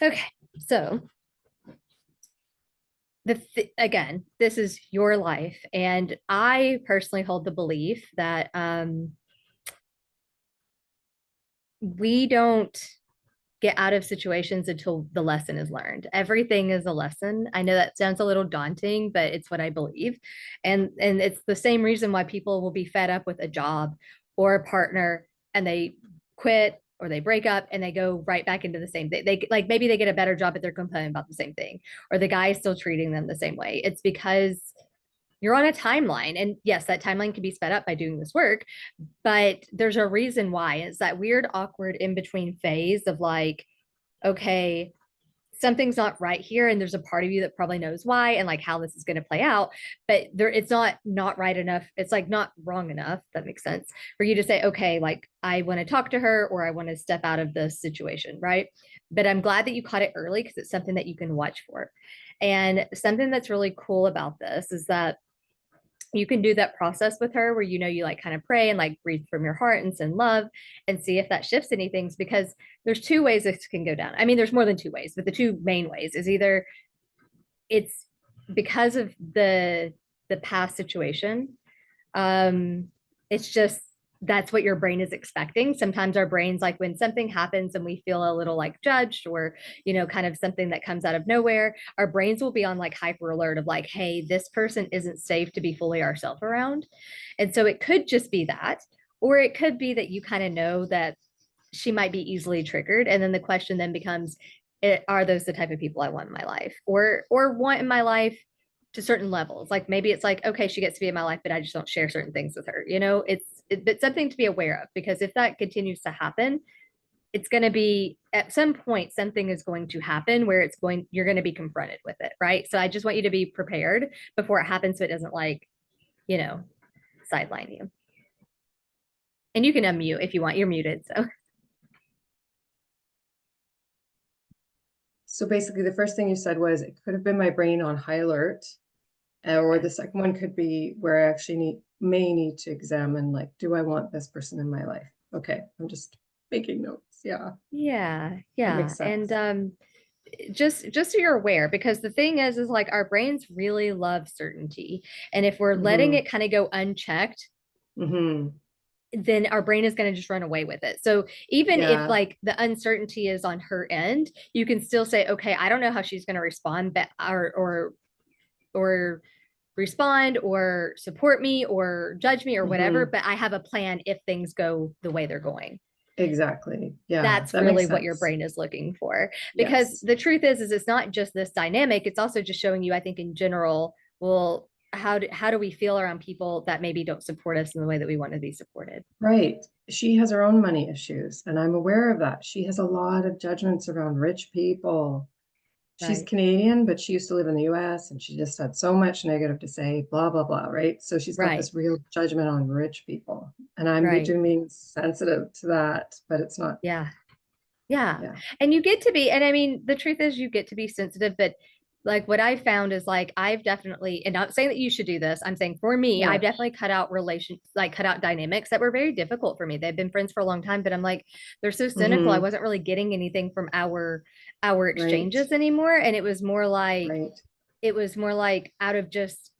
Okay. So again, this is your life. And I personally hold the belief that we don't get out of situations until the lesson is learned. Everything is a lesson. I know that sounds a little daunting, but it's what I believe. And it's the same reason why people will be fed up with a job or a partner and they quit or they break up and they go right back into the same thing. They like maybe they get a better job, but they're complaining about the same thing, or the guy is still treating them the same way. It's because you're on a timeline. And yes, that timeline can be sped up by doing this work, but there's a reason why. It's that weird, awkward in between phase of like, okay, something's not right here. And there's a part of you that probably knows why and like how this is going to play out. But there, it's not right enough. It's like not wrong enough. That makes sense for you to say, okay, like I want to talk to her or I want to step out of this situation. Right. But I'm glad that you caught it early because it's something that you can watch for. And something that's really cool about this is that you can do that process with her where you like kind of pray and like breathe from your heart and send love and see if that shifts anything because there's two ways this can go down. I mean, there's more than two ways, but the two main ways is either it's because of the past situation. um it's just that's what your brain is expecting. Sometimes our brains, like when something happens and we feel a little like judged or kind of something that comes out of nowhere, our brains will be on like hyper alert of like, hey, this person isn't safe to be fully ourselves around. And so it could just be that, or it could be that you kind of know that she might be easily triggered, and then the question then becomes, are those the type of people I want in my life, or want in my life to certain levels? Like maybe it's like, okay, she gets to be in my life, but I just don't share certain things with her. But something to be aware of, because if that continues to happen, it's going to be at some point something is going to happen where you're going to be confronted with it, right? So I just want you to be prepared before it happens so it doesn't like, you know, sideline you. And you can unmute if you want. You're muted, so. So basically, the first thing you said was it could have been my brain on high alert, or the second one could be where I actually may need to examine, like, do I want this person in my life? Okay, I'm just making notes. Yeah, Yeah, that yeah. makes And sense. just so you're aware, because the thing is like our brains really love certainty. And if we're letting Mm-hmm. it kind of go unchecked, Mm-hmm. then our brain is going to just run away with it. So even if Yeah. like the uncertainty is on her end, you can still say, okay, I don't know how she's going to respond, but or respond or support me or judge me or whatever, Mm-hmm. but I have a plan if things go the way they're going. Exactly. Yeah, That's that makes really what your sense. brain is looking for, because Yes. the truth is it's not just this dynamic. It's also just showing you, I think, in general, well, how do we feel around people that maybe don't support us in the way that we want to be supported? Right. She has her own money issues, and I'm aware of that. She has a lot of judgments around rich people. She's Right. Canadian, but she used to live in the US and she just had so much negative to say, blah, blah, blah, right? So she's got Right. this real judgment on rich people. And I'm Right. being sensitive to that, but it's not, Yeah. Yeah. yeah. And you get to be, and I mean, the truth is you get to be sensitive, but like what I found is like I've definitely, and not saying that you should do this, I'm saying for me, I've Yeah. definitely cut out relations, like cut out dynamics that were very difficult for me. They've been friends for a long time, but I'm like, they're so cynical. I Hmm. wasn't really getting anything from our Right. exchanges anymore. And Right. it was more like out of just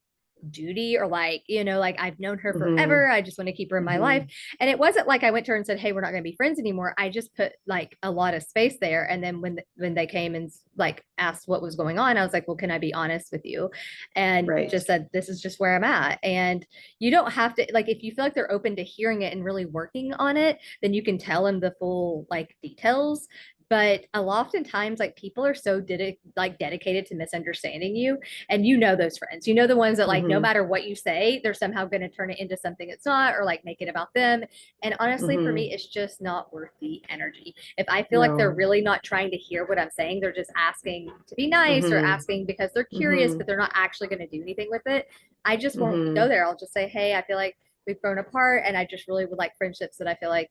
duty, or like like I've known her Hmm. forever, I just want to keep her in my life. Hmm. And it wasn't like I went to her and said, hey, we're not going to be friends anymore. I just put like a lot of space there, and then when they came and like asked what was going on, I was like, well, can I be honest with you? And Right. just said, this is just where I'm at. And you don't have to, like, if you feel like they're open to hearing it and really working on it, then you can tell them the full like details. But a lot oftentimes, like, people are so dedicated to misunderstanding you. And those friends, the ones that like no Hmm. matter what you say, they're somehow going to turn it into something it's not, or like make it about them. And honestly, for Hmm. me, it's just not worth the energy. If I feel like they're No. really not trying to hear what I'm saying, they're just asking to be nice or Hmm. asking because they're curious, Hmm. but they're not actually going to do anything with it, I just won't go Hmm. there. I'll just say, hey, I feel like we've grown apart, and I just really would like friendships that I feel like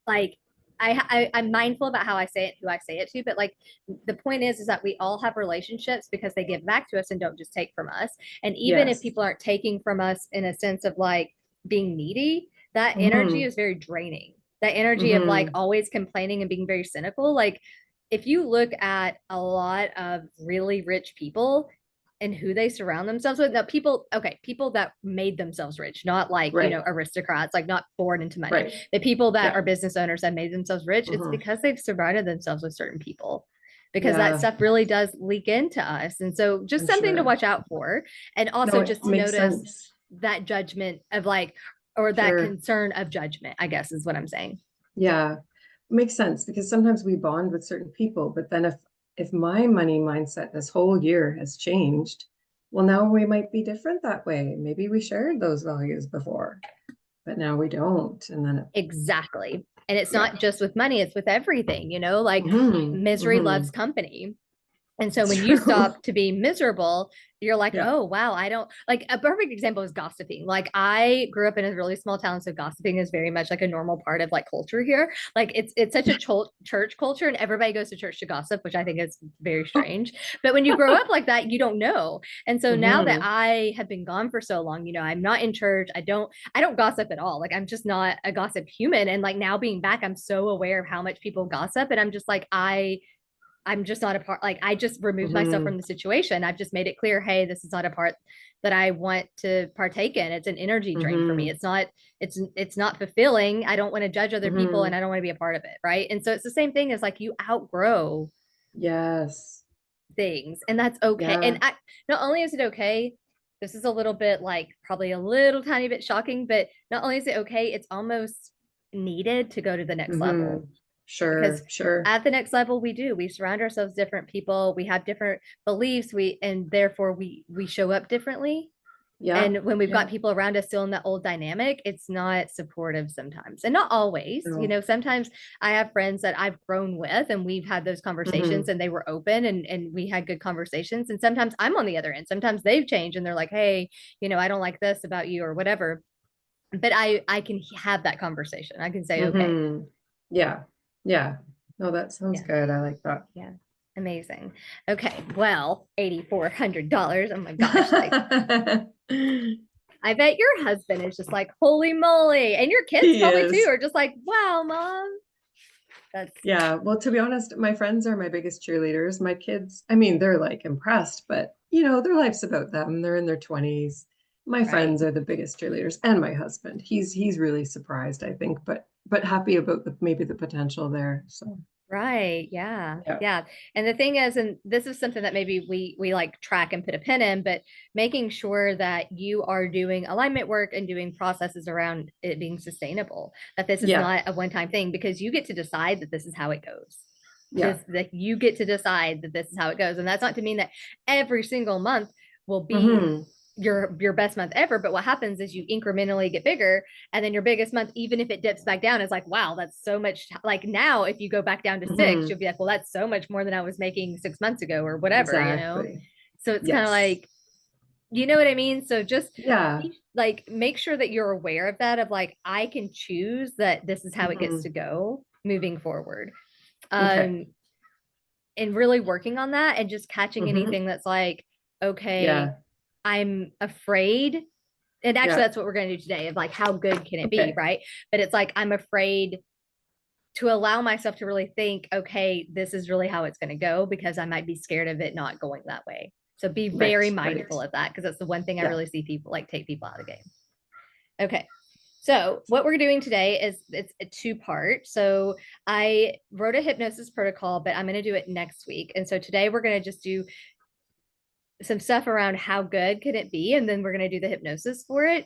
like I'm mindful about how I say it, who I say it to, but like the point is that we all have relationships because they give back to us and don't just take from us. And even if Yes. people aren't taking from us in a sense of like being needy, that energy Hmm. is very draining. That energy of like Hmm. always complaining and being very cynical, like if you look at a lot of really rich people and who they surround themselves with, now people, okay, people that made themselves rich, not like, you know, Right, aristocrats, like not born into money. right. The people that Yeah. are business owners that made themselves rich, it's Hmm. because they've surrounded themselves with certain people. Because that Yeah, stuff really does leak into us. And so just I'm something to sure. watch out for. And No, also it just to makes notice sense. that judgment of like, or that Sure. concern of judgment, I guess is what I'm saying. Yeah, makes sense because sometimes we bond with certain people, but then if my money mindset this whole year has changed, well, now we might be different that way. Maybe we shared those values before, but now we don't. And then Exactly. And it's yeah. not just with money, it's with everything, you know, like Hmm. misery Hmm. loves company. And so It's when you true. stop to be miserable, you're like, Yeah. oh, wow, I don't like a perfect example is gossiping. Like I grew up in a really small town, so gossiping is very much like a normal part of like culture here. Like it's such a church culture, and everybody goes to church to gossip, which I think is very strange. But when you grow up like that, you don't know. And so now that Hmm. I have been gone for so long, you know, I'm not in church. I don't gossip at all. Like I'm just not a gossip human. And like now being back, I'm so aware of how much people gossip, and I'm just like I'm just not a part, like I just removed myself from Hmm. the situation. I've just made it clear, hey, this is not a part that I want to partake in. It's an energy drain for me. Hmm. It's not fulfilling. I don't want to judge other people and Hmm. I don't want to be a part of it. Right. And so it's the same thing as like you outgrow Yes. things and that's okay. And Yeah. I not only is it okay, this is a little bit like probably a little tiny bit shocking, but not only is it okay, it's almost needed to go to the next Hmm. level because Sure. Sure. at the next level we surround ourselves different people, we have different beliefs, we and therefore we show up differently. Yeah. And when we've got Yeah. people around us still in that old dynamic, it's not supportive sometimes, and not always, you No. know. Sometimes I have friends that I've grown with and we've had those conversations Hmm. and they were open and we had good conversations, and sometimes I'm on the other end, sometimes they've changed and they're like, hey, you know, I don't like this about you or whatever, but I can have that conversation, I can say okay. Hmm. Yeah. Yeah. No, that sounds Yeah. good. I like that. Yeah. Amazing. Okay. Well, $8,400. Oh my gosh. Like, I bet your husband is just like, holy moly. And your kids He probably too is. are just like, wow, mom. That's Yeah. Well, to be honest, my friends are my biggest cheerleaders. My kids, I mean, they're like impressed, but their life's about them. They're in their 20s. My right. friends are the biggest cheerleaders, and my husband. He's really surprised, I think, but happy about maybe the potential there. So Right. Yeah. yeah. Yeah. And the thing is, and this is something that maybe we like track and put a pin in, but making sure that you are doing alignment work and doing processes around it being sustainable, that this is Yeah. not a one-time thing because you get to decide that this is how it goes. Yeah. This that you get to decide that this is how it goes. And that's not to mean that every single month will be Hmm. your best month ever, but what happens is you incrementally get bigger, and then your biggest month, even if it dips back down, is like, wow, that's so much. Like now if you go back down to six, you'll Hmm. be like, well, that's so much more than I was making 6 months ago or whatever, you know. Exactly. So it's kind of Yes. like, you know what I mean? So just Yeah. like make sure that you're aware of that, of like, I can choose that this is how it gets to Hmm. go moving forward. Okay. um and really working on that and just catching Hmm. anything that's like, okay, Yeah. I'm afraid. And actually Yeah. that's what we're going to do today, of like, how good can it be, Okay. right? But it's like, I'm afraid to allow myself to really think, okay, this is really how it's going to go, because I might be scared of it not going that way. So be very Right. Right. mindful of that, because that's the one thing I Yeah. really see people like take people out of the game. Okay. So what we're doing today is it's a two-part. So I wrote a hypnosis protocol, but I'm going to do it next week. And so today we're going to just do some stuff around how good can it be, and then we're going to do the hypnosis for it,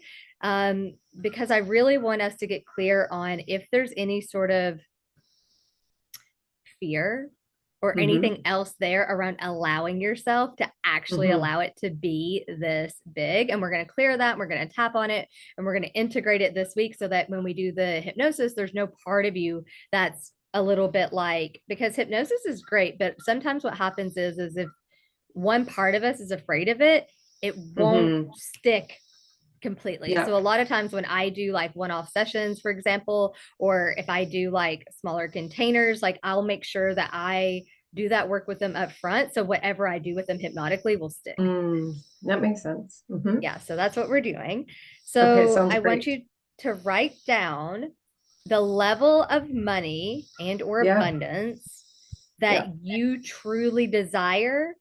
because I really want us to get clear on if there's any sort of fear or anything Hmm. else there around allowing yourself to actually Hmm. allow it to be this big. And we're going to clear that, and we're going to tap on it, and we're going to integrate it this week so that when we do the hypnosis, there's no part of you that's a little bit like, because hypnosis is great, but sometimes what happens is if one part of us is afraid of it, it won't Hmm. stick completely. Yeah. So a lot of times when I do like one-off sessions, for example, or if I do like smaller containers, like I'll make sure that I do that work with them up front. So whatever I do with them hypnotically will stick. That makes sense. Hmm. Yeah, so that's what we're doing. Okay. So Sounds I want great. you to write down the level of money and or Yeah. abundance that Yeah. you truly desire,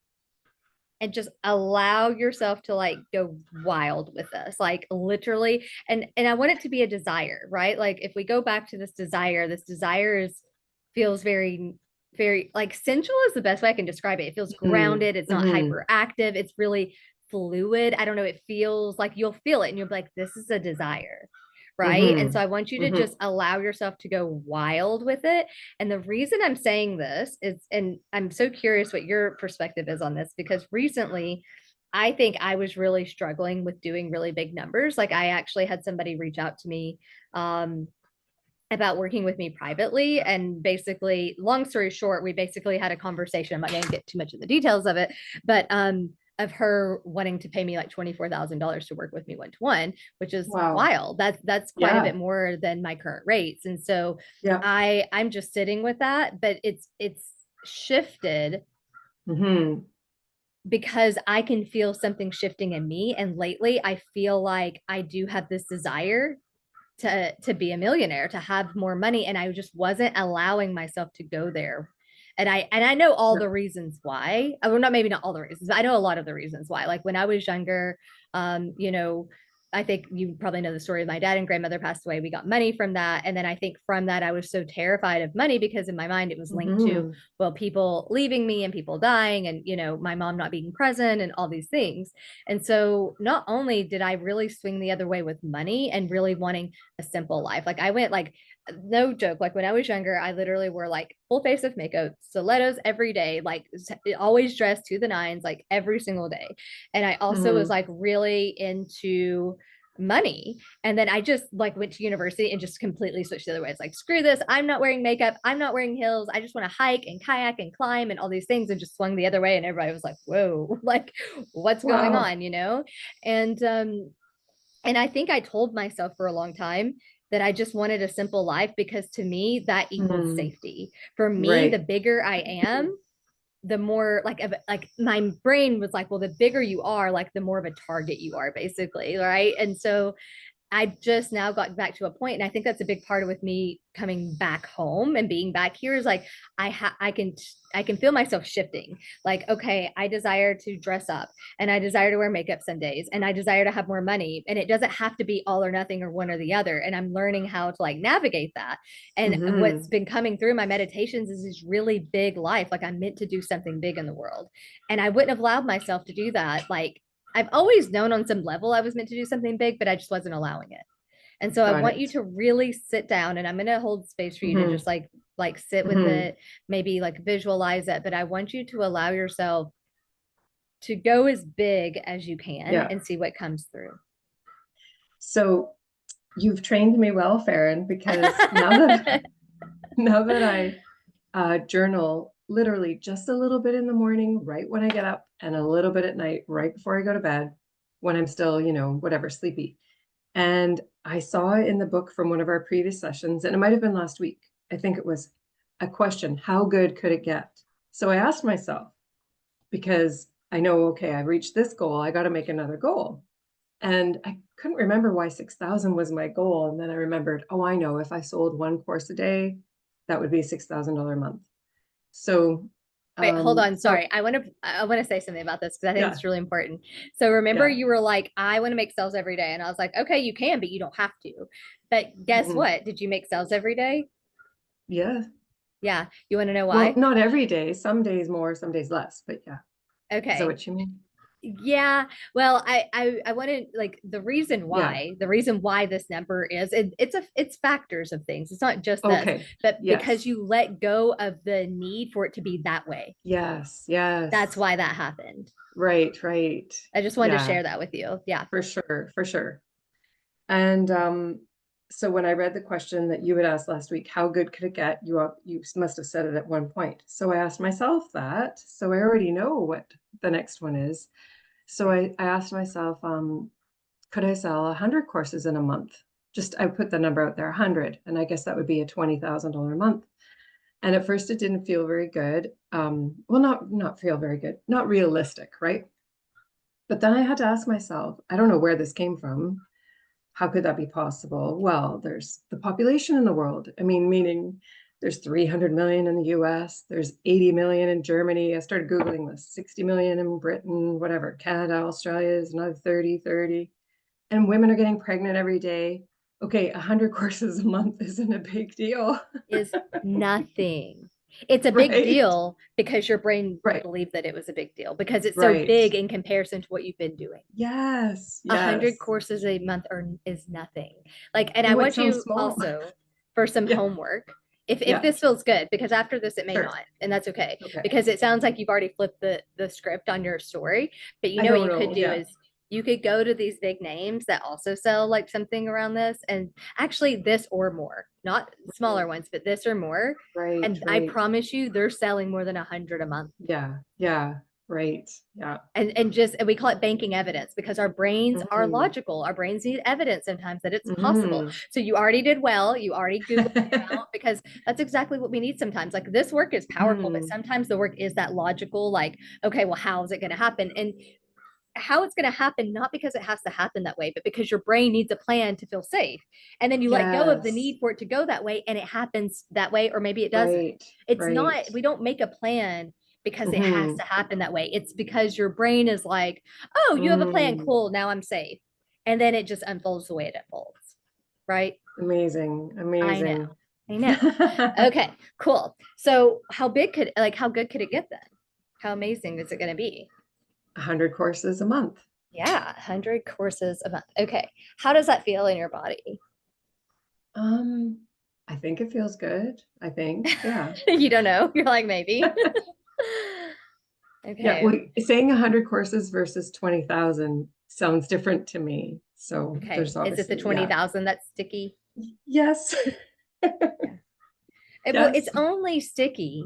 and just allow yourself to like go wild with this, like literally. And I want it to be a desire, right? Like if we go back to this desire is feels very like sensual is the best way I can describe it. It feels Mm, grounded, it's not mhm, hyperactive, it's really fluid. I don't know, it feels like you'll feel it and you'll be like, this is a desire, right? And so mhm, I want you to mhm. just allow yourself to go wild with it. And the reason I'm saying this is, and I'm so curious what your perspective is on this, because recently I think I was really struggling with doing really big numbers. Like I actually had somebody reach out to me um, about working with me privately. And basically, long story short, we basically had a conversation. I'm not going to get too much of the details of it, but of her wanting to pay me like $24,000 to work with me one to one, which is Wow. wild. That's quite a bit Yeah. more than my current rates. And so Yeah. I'm just sitting with that, but it's shifted Mhm. because I can feel something shifting in me. And lately, I feel like I do have this desire to be a millionaire, to have more money, and I just wasn't allowing myself to go there. And I know all Yeah. the reasons why. Well, not maybe not all the reasons, but I know a lot of the reasons why. Like when I was younger, you know, I think you probably know the story of my dad and grandmother passed away. We got money from that. And then I think from that, I was so terrified of money because in my mind, it was linked to, Mhm. well, people leaving me and people dying and, my mom not being present and all these things. And so not only did I really swing the other way with money and really wanting a simple life, like I went like, no joke, like when I was younger, I literally wore like full face of makeup, stilettos every day, like always dressed to the nines, like every single day. And I also was Mhm. like really into money. And then I just like went to university and just completely switched the other way. It's like, screw this. I'm not wearing makeup. I'm not wearing heels. I just want to hike and kayak and climb and all these things, and just swung the other way. And everybody was like, whoa, like what's going Wow. on? And I think I told myself for a long time that I just wanted a simple life because to me that equals Mm. safety. For me, the Right. bigger I am, the more like my brain was like, well, the bigger you are, like the more of a target you are, basically, right? And so I just now got back to a point, and I think that's a big part of with me coming back home and being back here is like I can feel myself shifting. Like, okay, I desire to dress up, and I desire to wear makeup some days, and I desire to have more money, and it doesn't have to be all or nothing or one or the other. And I'm learning how to like navigate that. And what's Mhm. been coming through my meditations is this really big life. Like I'm meant to do something big in the world, and I wouldn't have allowed myself to do that. Like I've always known on some level I was meant to do something big, but I just wasn't allowing it. And so I Got want you it. to really sit down, and I'm going to hold space for you to Mhm. just like sit with Mhm. it, maybe like visualize it, but I want you to allow yourself to go as big as you can Yeah. and see what comes through. So you've trained me well, Farron, because now that I journal literally just a little bit in the morning, right when I get up, and a little bit at night, right before I go to bed, when I'm still, whatever, sleepy. And I saw in the book from one of our previous sessions, and it might have been last week, I think it was a question, how good could it get? So I asked myself, because I know, okay, I've reached this goal, I got to make another goal. And I couldn't remember why 6,000 was my goal. And then I remembered, oh, I know, if I sold one course a day, that would be $6,000 a month. So, Wait, hold on. so Sorry. I want to say something about this because I think yeah, it's really important. So remember yeah. you were like, I want to make sales every day. And I was like, okay, you can, but you don't have to. But guess Mhm. what? Did you make sales every day? Yeah. Yeah. You want to know Well, why? not every day, some days more, some days less, but yeah. Is that Okay. what you mean? Yeah. Well, I want to like Yeah. the reason why this number is it's factors of things. It's not just this, Okay. but because Yes. you let go of the need for it to be that way. Yes. That's Yes. why that happened. Right. Right. I just wanted to Yeah, share that with you. Yeah. for sure. For sure. And so when I read the question that you had asked last week, how good could it get? You must have said it at one point. So I asked myself that. So I already know what the next one is. So I asked myself, could I sell 100 courses in a month? Just I put the number out there, 100, and I guess that would be a $20,000 a month. And at first, it didn't feel very good. Well, not feel very good, not realistic, right? But then I had to ask myself, I don't know where this came from. How could that be possible? Well, there's the population in the world. I mean, meaning There's 300 million in the US. There's 80 million in Germany. I started Googling this, 60 million in Britain, whatever. Canada, Australia is another 30. And women are getting pregnant every day. Okay, 100 courses a month isn't a big deal. Is nothing. It's a big Right, deal because your brain right, believed that it was a big deal because it's so right. big in comparison to what you've been doing. Yes, 100 yes. courses a month is nothing. Like, and I Oh, it want sounds you small. also for some Yeah, homework. If yeah, this feels good, because after this it may sure. not, and that's okay. Okay. Because it sounds like you've already flipped the script on your story. But you I know what don't you could know. do Yeah. is you could go to these big names that also sell like something around this, and actually this or more, not smaller ones, but this or more. Right, And I right. promise you, they're selling more than 100 a month. Yeah, yeah, right. Yeah. And we call it banking evidence because our brains are Mm, logical. Our brains need evidence sometimes that it's possible. mm. So you already did well. You already Googled the amount because that's exactly what we need sometimes. Like this work is powerful, but Mm, sometimes the work is that logical, like, okay, well, how is it going to happen? And how it's going to happen, not because it has to happen that way, but because your brain needs a plan to feel safe. And then you let go of the yes, need for it to go that way and it happens that way, or maybe it doesn't. right, It's right. not, we don't make a plan because it has Hmm. to happen that way. It's because your brain is like, oh, you have a plan. Mm, Cool. Now I'm safe. And then it just unfolds the way it unfolds. Right. amazing, I know. amazing. I know. Okay, cool. So how good could it get then? How amazing is it going to be? 100 courses a month. Yeah, 100 courses a month. Okay. How does that feel in your body? Um, I think it feels good. I think, yeah. You don't know. You're like, maybe. Yeah, Okay. well, saying 100 courses versus 20,000 sounds different to me. So Okay. there's Is it the obviously, yeah. 20,000 that's sticky? Yes. Yeah. Well, it's Yes. only sticky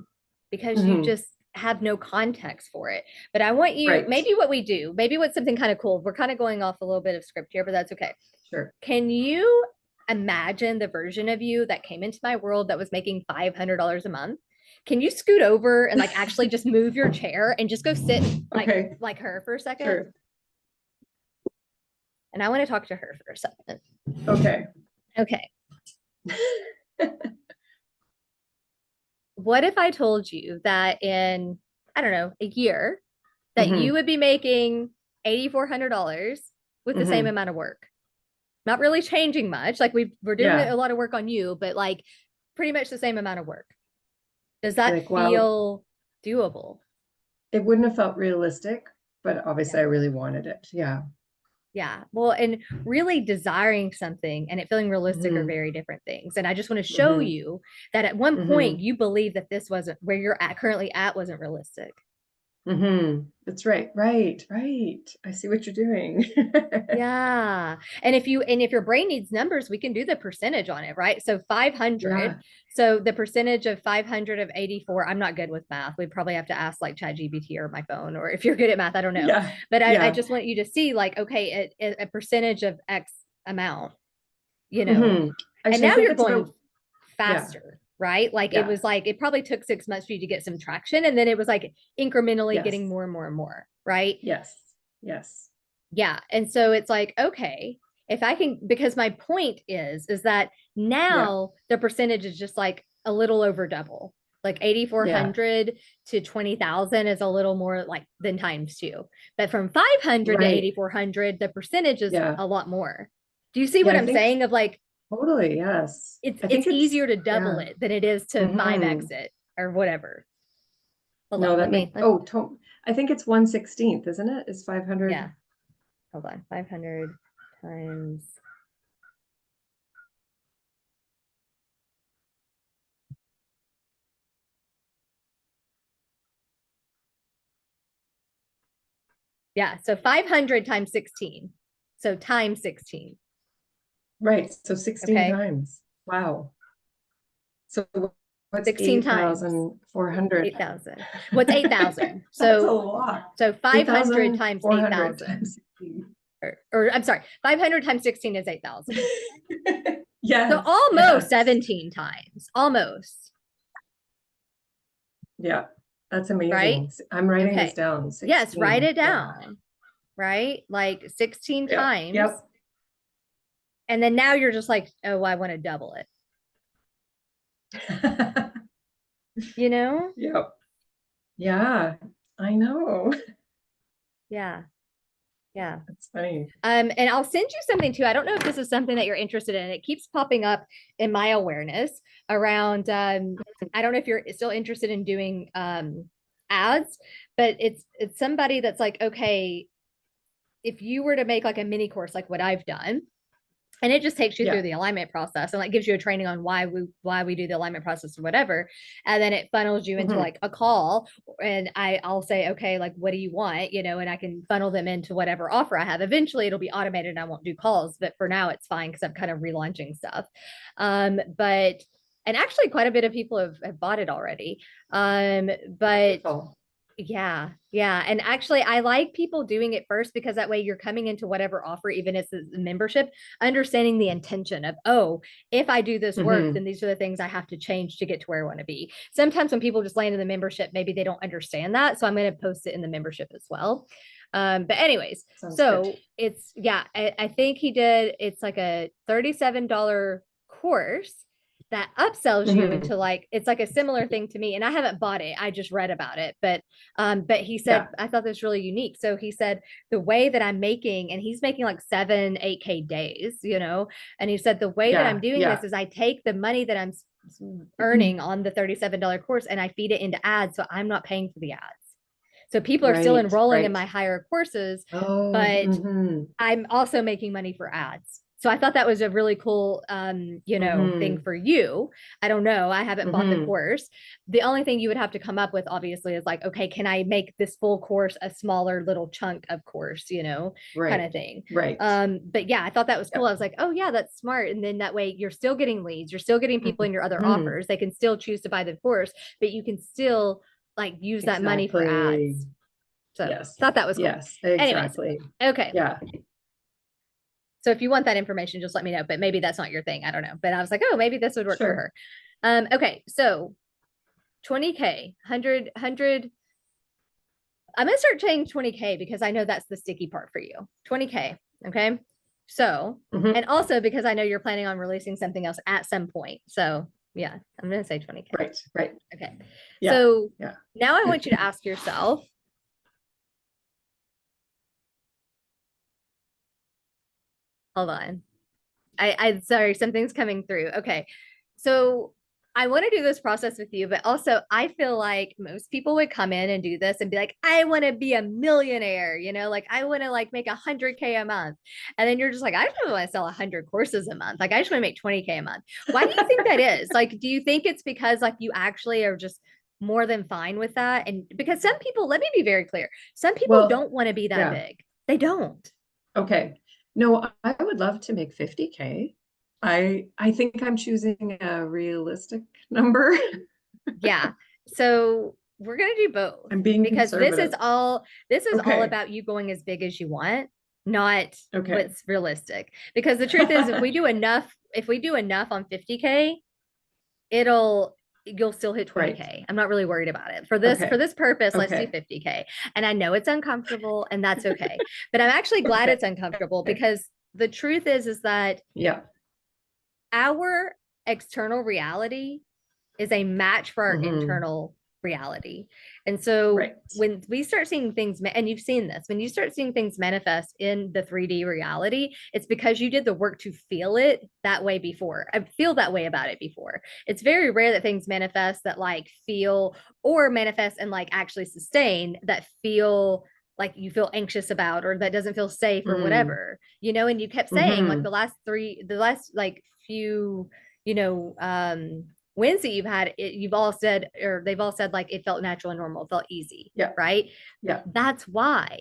because you Hmm. just have no context for it. But I want you, Right. maybe what we do, maybe what's something kind of cool. We're kind of going off a little bit of script here, but that's okay. Sure. Can you imagine the version of you that came into my world that was making $500 a month? Can you scoot over and like actually just move your chair and just go sit Okay. like her for a second? Sure. And I want to talk to her for a second. Okay. Okay. What if I told you that in, I don't know, a year that you Hmm. would be making $8,400 with the same Hmm. amount of work? Not really changing much. Like we're doing Yeah. a lot of work on you, but like pretty much the same amount of work. Does that Like, wow, feel doable? it wouldn't have felt realistic, but Yeah. obviously I really wanted it. Yeah. Yeah. Well, and really desiring something and it feeling realistic are Hmm. very different things. And I just want to show Hmm. you that at one point Hmm. you believe that this wasn't where you're at currently at wasn't realistic. That's right. Right. Right. I see what you're doing. Yeah. And if your brain needs numbers, we can do the percentage on it, right? So 500. Yeah. So the percentage of 500 of 84, I'm not good with math. We'd probably have to ask like ChatGPT or my phone, or if you're good at math, I don't know. Yeah. But I Yeah. just want you to see like, okay, a percentage of X amount, you know, Hmm. and Actually, I now think you're it's going about, yeah. faster, right? Like Yeah. it probably took 6 months for you to get some traction. And then it was like incrementally Yes. getting more and more and more, right? Yes. Yes. Yeah. And so it's like, okay, if I can, because my point is that Yeah. now the percentage is just like a little over double. Like Yeah. 8,400 to 20,000 is a little more like than times two. But from 500 to Right. 8,400, the percentage is Yeah. a lot more. Do you see Yeah. what I I'm think saying? Of like, totally. Yes. I it's think it's, easier to double yeah. it than it is to 5x Hmm. it or whatever. Hold No, on. that makes, oh, I think it's 1/16th, isn't it? Is 500. Yeah. Hold on. 500 times. Yeah. So 500 times 16. So times 16. Right. So 16 Okay. times. Wow. So what's 16 times 8,400? 8,000. What's 8,000? That's a So, lot. so 500 times 8,400 8,000. times 16. Or I'm sorry, 500 times 16 is 8,000. So Yes. almost Yes. 17 times. Almost. Yeah. That's Right. amazing. I'm writing this Okay. down. Yes. Write 16. it Yeah. down. Right. Like 16 Yep. times. Yep. And then now you're just like, oh, I want to double it. you know? Yep. Yeah, I know. Yeah. Yeah. It's funny. And I'll send you something too. I don't know if this is something that you're interested in. It keeps popping up in my awareness around. I don't know if you're still interested in doing ads, but it's somebody that's like, okay, if you were to make like a mini course, like what I've done, and it just takes you through Yeah. the alignment process and like gives you a training on why we do the alignment process or whatever, and then it funnels you into Mhm. like a call, and I'll say, okay, like what do you want, and I can funnel them into whatever offer I have. Eventually it'll be automated and I won't do calls, but for now it's fine because I'm kind of relaunching stuff. But and actually quite a bit of people have bought it already. But Wonderful. yeah, yeah. And actually, I like people doing it first because that way you're coming into whatever offer, even if it's a membership, understanding the intention of, oh, if I do this work, then Mhm. these are the things I have to change to get to where I want to be. Sometimes when people just land in the membership, maybe they don't understand that. So I'm going to post it in the membership as well. But anyways, Sounds good. so it's, yeah, I think it's like a $37 course that upsells you Mhm. into like, it's like a similar thing to me. And I haven't bought it. I just read about it. But he said, Yeah. I thought this was really unique. So he said, the way that I'm making, and he's making like 8K days, and he said, the way that I'm Yeah. doing Yeah. this is I take the money that I'm Mhm. earning on the $37 course and I feed it into ads. So I'm not paying for the ads. So people are still Right. enrolling in Right. my higher courses, Oh, but mhm. I'm also making money for ads. So I thought that was a really cool, thing Mhm. for you. I don't know. I haven't bought the Mhm. course. The only thing you would have to come up with, obviously, is like, okay, can I make this full course a smaller little chunk of course, kind of Right. thing. Right. But yeah, I thought that was cool. Yeah. I was like, oh yeah, that's smart. And then that way you're still getting leads, you're still getting people in your other Mhm. offers. They can still choose to buy the course, but you can still like use that money for Exactly. ads. So Yes. thought that was cool. Yes. Anyways, Exactly. okay. Yeah. So if you want that information, just let me know. But maybe that's not your thing. I don't know. But I was like, oh, maybe this would work for Sure. her. Okay. So 20K, 100. I'm going to start saying 20K because I know that's the sticky part for you. 20K. Okay. So, Mhm. and also because I know you're planning on releasing something else at some point. So yeah, I'm going to say 20K. Right. Right. Okay. Yeah. So Yeah. now I want you to ask yourself, hold on. I sorry, something's coming through. Okay. So I want to do this process with you, but also I feel like most people would come in and do this and be like, I want to be a millionaire, like I want to like make 100K a month. And then you're just like, I just want to sell 100 courses a month. Like I just want to make 20K a month. Why do you think that is? Like, do you think it's because like you actually are just more than fine with that? And because some people, let me be very clear, some people Well, don't want to be that yeah. big. They don't. Okay. No, I would love to make 50K. I think I'm choosing a realistic number. Yeah. So we're gonna do both I'm being because conservative. this is all Okay. about you going as big as you want, not Okay. what's realistic. Because the truth is if we do enough on 50K, it'll you'll still hit Right. 20K. I'm not really worried about it. For Okay. this purpose, let's do Okay. 50K. And I know it's uncomfortable and that's okay. But I'm actually glad Okay. it's uncomfortable because the truth is that Yeah. our external reality is a match for our Hmm. internal reality. And so Right. when we start seeing things, and you've seen this, when you start seeing things manifest in the 3D reality, it's because you did the work to feel it that way before. I feel that way about it before. It's very rare that things manifest that like feel or manifest and like actually sustain that feel like you feel anxious about or that doesn't feel safe or Mm. whatever, and you kept saying like Hmm. the last like few, you know, wins that you've had, you've all said, or they've all said like it felt natural and normal, it felt easy, Yeah. right? Yeah. That's why.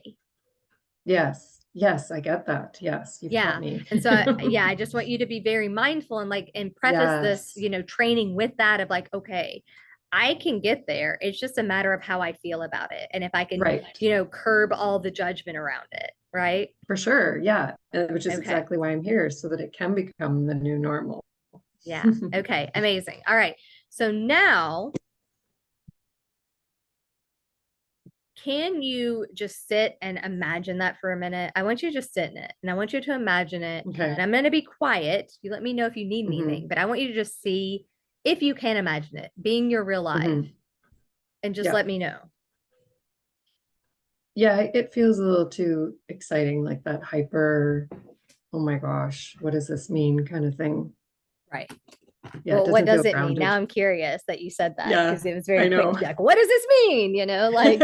Yes. Yes, I get that. Yes, you've taught Yeah. me. And so, yeah, I just want you to be very mindful and like, and preface this, Yes. training with that of like, okay, I can get there. It's just a matter of how I feel about it. And if I can, Right. curb all the judgment around it. Right. For sure. Yeah. Which is Okay. exactly why I'm here, so that it can become the new normal. Yeah. Okay. Amazing. All right. So now, can you just sit and imagine that for a minute? I want you to just sit in it and I want you to imagine it. Okay. And I'm going to be quiet. You let me know if you need Hmm. anything, but I want you to just see if you can imagine it being your real life, Mhm. and just Yeah. let me know. Yeah, it feels a little too exciting, like that hyper, oh my gosh, what does this mean kind of thing. Right. Yeah, it Well, what doesn't feel does it mean? Now grounded. I'm curious that you said that because Yeah, it was very I quick know. to be like, what does this mean? Like,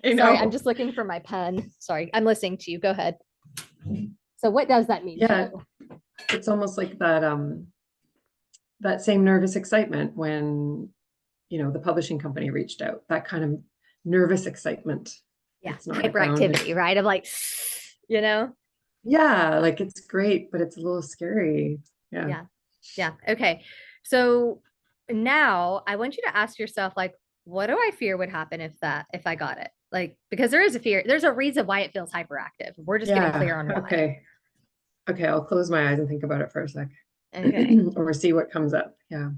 I sorry, I'm know. just looking for my pen. Sorry, I'm listening to you. Go ahead. So what does that mean to Yeah, you? it's almost like that same nervous excitement when, the publishing company reached out, that kind of nervous excitement. Yeah, It's not grounded. hyperactivity, right? Of like, you know, Yeah, like it's great, but it's a little scary. Yeah. yeah, yeah. Okay. So now I want you to ask yourself, like, what do I fear would happen if I got it? Like, because there is a fear, there's a reason why it feels hyperactive. We're just getting Yeah. clear on why. Okay. Okay, I'll close my eyes and think about it for a sec. Okay. Or see what comes up. Yeah.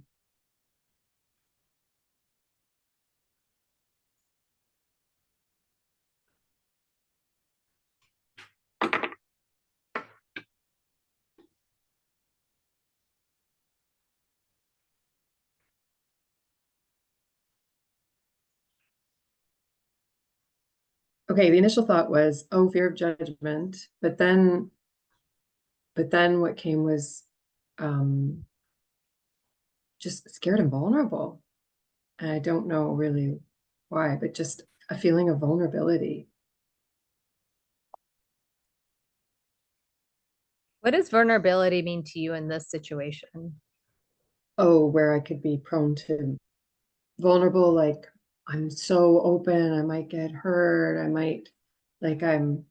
Okay, the initial thought was, oh, fear of judgment, but then what came was um just scared and vulnerable. And I don't know really why, but just a feeling of vulnerability. What does vulnerability mean to you in this situation? Oh, where I could be prone to vulnerable, like I'm so open, I might get hurt, I'm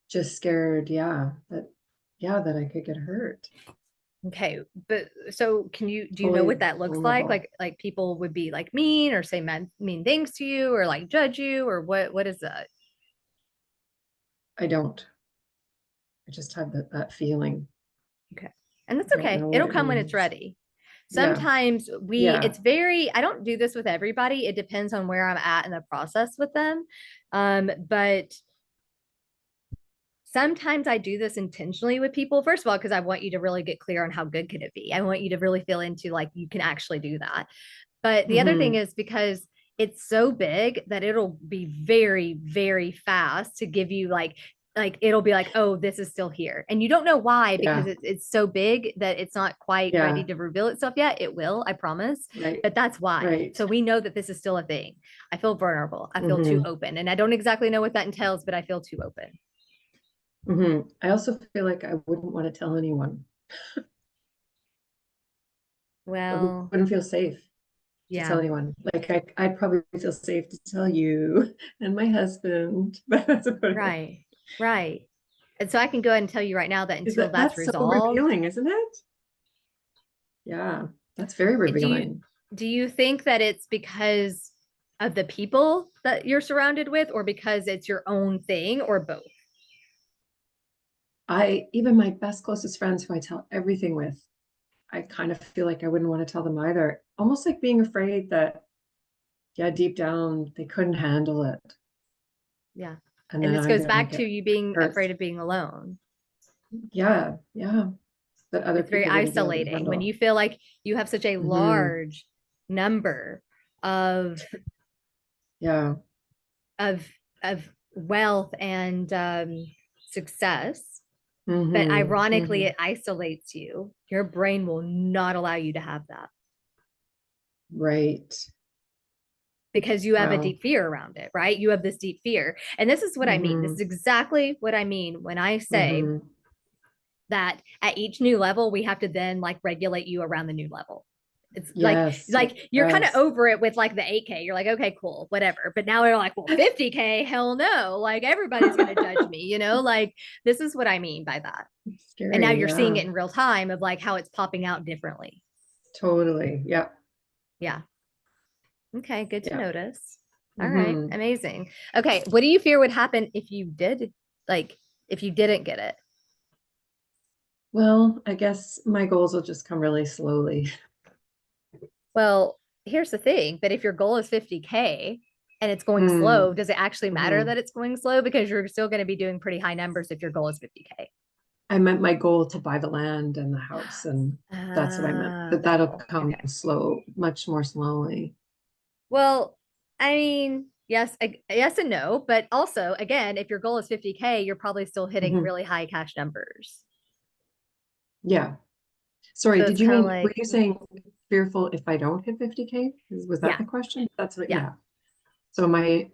just scared, that I could get hurt. Okay, but so do you know Fully what that looks like? vulnerable. Like people would be like mean or say mean things to you or like judge you or what is that? I don't. I just have that feeling. Okay. And I that's don't okay. know what It'll it come when it's means. ready. Yeah. Sometimes Yeah. I don't do this with everybody. It depends on where I'm at in the process with them. But sometimes I do this intentionally with people. First of all, because I want you to really get clear on how good could it be. I want you to really feel into like you can actually do that. But the other thing Hmm. is because it's so big that it'll be very, very fast to give you like it'll be like, oh, this is still here. And you don't know why because Yeah. it's so big that it's not quite ready Yeah. to reveal itself yet. It will, I promise. Right. But that's why. Right. So we know that this is still a thing. I feel vulnerable. I feel too Hmm. open. And I don't exactly know what that entails, but I feel too open. Hmm. I also feel like I wouldn't want to tell anyone. I Well, wouldn't feel safe to tell yeah, anyone. Like I'd probably feel safe to tell you and my husband, but that's about it. right, right. And so I can go ahead and tell you right now that Is until that that's that's so resolved, revealing, isn't it? Yeah, that's very do you revealing. think that it's because of the people that you're surrounded with or because it's your own thing or both? Even my best closest friends who I tell everything with, I kind of feel like I wouldn't want to tell them either. Almost like being afraid that, yeah, deep down they couldn't handle it. Yeah. And And then this I'm goes gonna back to get you being hurt. afraid of being alone. Yeah, yeah. That other It's very people wouldn't be able to isolating when handle. you feel like you have such a Hmm. large number of Yeah. of of wealth and success, but Hmm. ironically Hmm. it isolates you. Your brain will not allow you to have that Right. because you have a Wow. deep fear around it, right? You have this deep fear. And this is what I mean. This is Hmm. exactly what I mean when I say Hmm. that at each new level, we have to then like regulate you around the new level. It's Yes. like you're kind of Yes. over it with like the 8K. You're like, okay, cool, whatever. But now you're like, well, 50K, hell no. Like everybody's gonna judge me, Like this is what I mean by that. And now Scary. you're seeing Yeah. it in real time of like how it's popping out differently. Totally. Yeah. Yeah. Okay, good to Yeah. notice. All right, Hmm. amazing. Okay, what do you fear would happen if you did like if you didn't get it? Well, I guess my goals will just come really slowly. Well, here's the thing, but if your goal is 50K and it's going Hmm. slow, does it actually matter Hmm. that it's going slow? Because you're still going to be doing pretty high numbers if your goal is 50K. I meant my goal to buy the land and the house, and that's what I meant. That that'll come Okay. slow, much more slowly. Well, I mean, yes, yes and no, but also again, if your goal is 50K, you're probably still hitting Mhm. really high cash numbers. Yeah. Sorry, So it's did you kind of mean, were like, you saying fearful if I don't hit 50K? Was that yeah, the question? That's what, yeah. yeah. So am I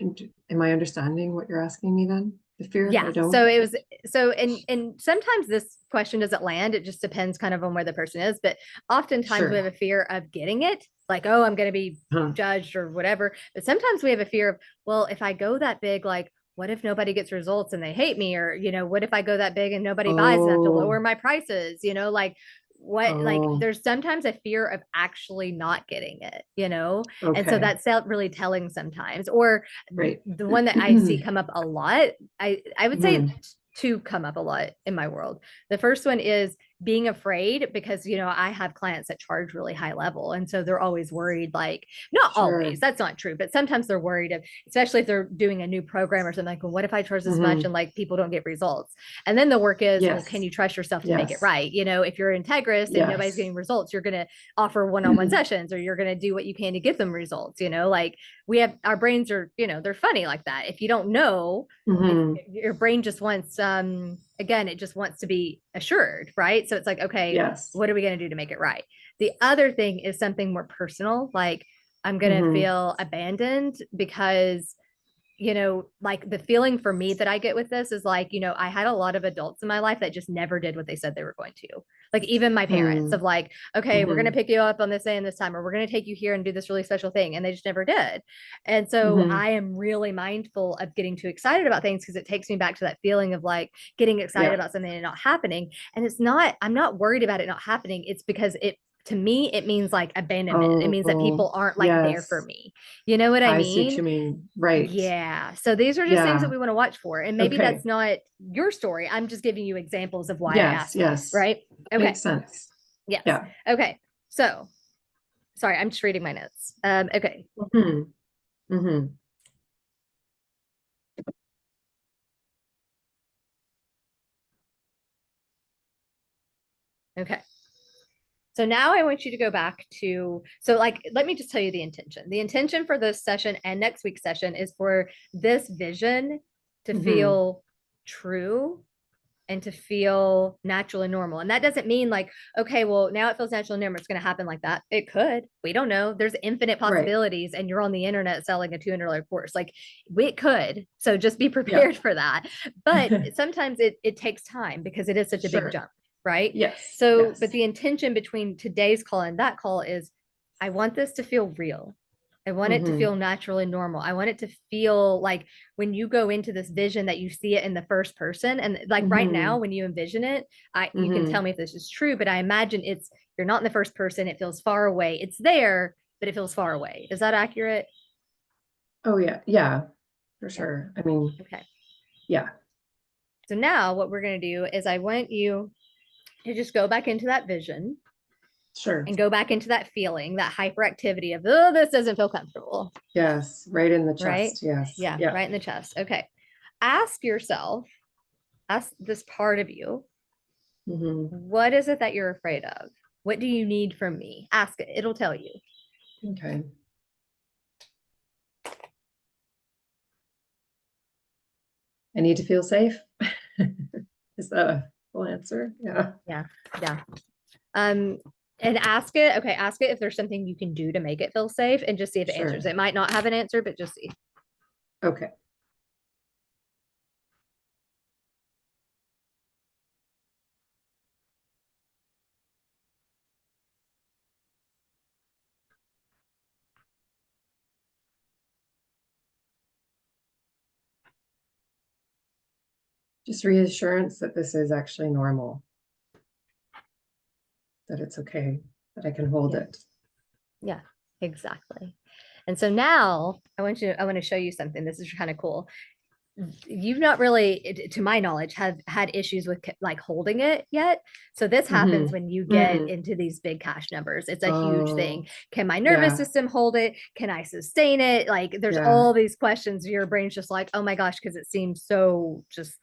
understanding what you're asking me then? The fear if I Yeah. don't? So it was so and sometimes this question doesn't land. It just depends kind of on where the person is. But oftentimes we Sure. have a fear of getting it, like, oh, I'm gonna be Huh. judged or whatever. But sometimes we have a fear of, well, if I go that big, like, what if nobody gets results and they hate me? Or, what if I go that big and nobody buys enough to lower Oh, my prices? Like like oh, there's sometimes a fear of actually not getting it. And so okay. that's really telling sometimes. Or Right. the one that I see come up a lot, I would say Mhm. two come up a lot in my world. The first one is being afraid because I have clients that charge really high level, and so they're always worried, like, not always, Sure. that's not true, but sometimes they're worried of, especially if they're doing a new program or something, like, well, what if I charge this much Hmm. and like people don't get results? And then the work is, well, can Yes. you trust yourself to make it Yes. right? If you're integrous and nobody's Yes. getting results, you're going to offer one-on-one sessions, or you're going to do what you can to give them results. Like, we have, our brains are, they're funny like that. If you don't know, if Hmm. your brain just wants, again, it just wants to be assured, right? So it's like, okay, Yes. what are we going to do to make it right? The other thing is something more personal, like, I'm going to Hmm. feel abandoned because, like, the feeling for me that I get with this is like, I had a lot of adults in my life that just never did what they said they were going to. Like, even my parents, Hmm. of like, okay, we're going to Hmm. pick you up on this day and this time, or we're going to take you here and do this really special thing. And they just never did. And so Hmm. I am really mindful of getting too excited about things because it takes me back to that feeling of like getting excited Yeah. about something and not happening. And I'm not worried about it not happening. It's because to me, it means like abandonment. It means that Oh, people aren't like there for yes. me. You know what I I see what mean? you mean. Right. Yeah. So these are just things that Yeah. we want to watch for. And maybe Okay. that's not your story. I'm just giving you examples of why I Yes. asked this, Yes. right? Okay. Makes sense. Yes. Yeah. Okay. So sorry, I'm just reading my notes. Okay. Hmm. Hmm. Okay. So now I want you to go back to, so like, let me just tell you the intention. The intention for this session and next week's session is for this vision to Hmm. feel true and to feel natural and normal. And that doesn't mean like, okay, well, now it feels natural and normal, it's going to happen like that. It could. We don't know. There's infinite Right. possibilities, and you're on the internet selling a $200 course. Like, it could. So just be Yeah. prepared for that. But sometimes it takes time because it is such a big Sure. jump, right? Yes. So, but Yes. the intention between today's call and that call is, I want this to feel real. I want it to Hmm. feel natural and normal. I want it to feel like when you go into this vision that you see it in the first person. And like right now, Hmm. when you envision it, you can tell Hmm. me if this is true, but I imagine you're not in the first person. It feels far away. It's there, but it feels far away. Is that accurate? Oh, yeah. Yeah, for Yeah. sure. I mean, Okay. yeah. So now what we're going to do is I want you to just go back into that vision Sure. and go back into that feeling, that hyperactivity of, oh, this doesn't feel comfortable, Yes. Right in the right? chest. Yes. Yeah, Yeah. right in the chest. Okay. Ask yourself, ask this part of you, Hmm. what is it that you're afraid of? What do you need from me? Ask it. It'll tell you. Okay. I need to feel safe. Is that a full answer? Yeah. Yeah. Yeah. Um, and ask it. Okay. Ask it if there's something you can do to make it feel safe, and just see if it answers. Sure. It might not have an answer, but just see. Okay. Just reassurance that this is actually normal, that it's okay, that I can hold Yeah. it. Yeah. Exactly. And so now I want to show you something. This is kind of cool. You've not really, to my knowledge, have had issues with like holding it yet. So this happens Hmm. when you get Hmm. into these big cash numbers. It's a huge thing. Oh, Can my nervous yeah. system hold it? Can I sustain it? Like, there's Yeah. all these questions. Your brain's just like, oh my gosh, because it seems so just.